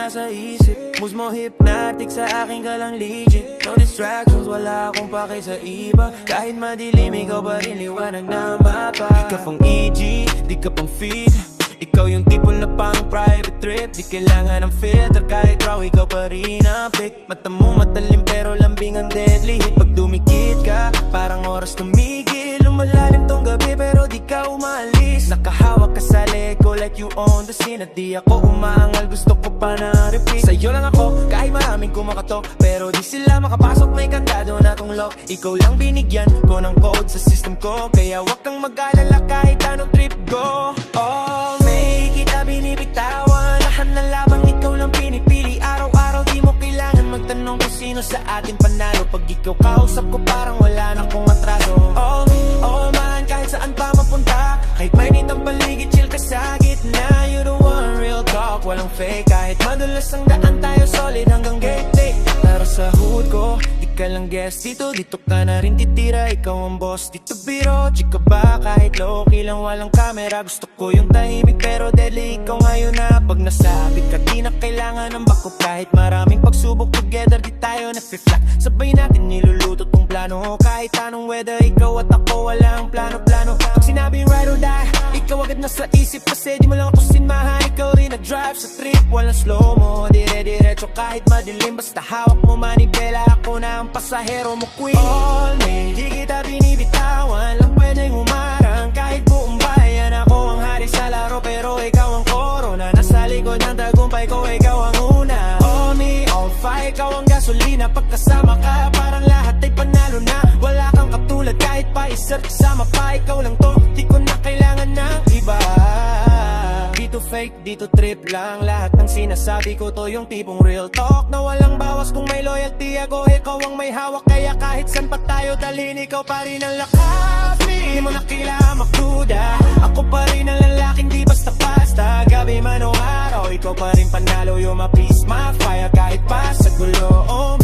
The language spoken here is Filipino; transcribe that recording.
nasa isip. Moves mo hypnotic, sa akin ka lang legit. No distractions, wala akong pake sa iba. Kahit madilim, ikaw pa rin liwanag na mapa. Di ka pang EG, di ka pang feed. Ikaw yung tipo na pang private trip. Di kailangan ng filter, kahit raw ikaw pa rin ang pick. Mata mo matalim pero lambing ang deadly hit. Pag dumikit ka, parang oras tumigil. Lumalalim tong gabi pero di ka umalis. Nakahawak ka sa leg ko like you own the scene. At di ako umaangal, gusto ko pa na repeat. Sa'yo lang ako, kahit maraming kumakatok. Pero di sila makapasok, may kandado na tong lock. Ikaw lang binigyan ko ng code sa system ko. Kaya wag kang mag-alala kahit anong trip go. Oh, may kita binibitawan. Lahat ng labang ikaw lang pinipili. Araw-araw di mo kailangan magtanong kung sino sa atin panalo. Pag ikaw kausap ko parang wala na akong atraso. Oh man, kahit saan pa mapunta. Kahit mainit ang paligid, chill ka sa gitna. You the one, real talk, walang fake. Kahit madulas ang daan tayo, solid hanggang gate day. Pero sa hood ko, di ka lang guest dito. Dito ka na rin titira, ikaw ang boss. Dito biro, chika ba? Kahit low-key lang walang camera. Gusto ko yung tahimik pero deadly. Ikaw ngayon na pag nasabit ka, di na kailangan ng backup. Kahit maraming pagsubok together, di tayo nafe-flat. Sabay natin niluluto tong plano. Kahit anong weather, ikaw at ako walang plano-plano. Pag sinabing ride or die, ikaw agad nasa isip. Kasi di mo lang ako sinmahan, ikaw rin nag-drive sa trip. Walang slow-mo, dire-diretso kahit madilim. Basta hawak mo manibela, ako na ang pasahero mo, queen. All me, di kita binibitawan. Lang pwedeng humarang kahit buong bayan. Ako ang hari sa laro pero ikaw ang corona. Nasa likod ng tagumpay ko, ikaw ang una. All me, all fire, ikaw ang gasolina. Pagkasama ka, parang lahat ay panalo na. Wala kang katulad kahit pa isert kasama pa. Ikaw lang to, di ko na kailangan ng iba. Dito fake, dito trip lang. Lahat ng sinasabi ko to yung tipong real talk na walang bawas. Kung may loyalty ako, ikaw ang may hawak. Kaya kahit san pa tayo dalhin, ikaw pa rin ang lakas. Di mo na kailangan magduda, ako pa rin ang lalaking di basta-basta. Gabi man o araw, ikaw pa rin panalo. You're my peace, my fire, kahit pa sa gulo. Oh,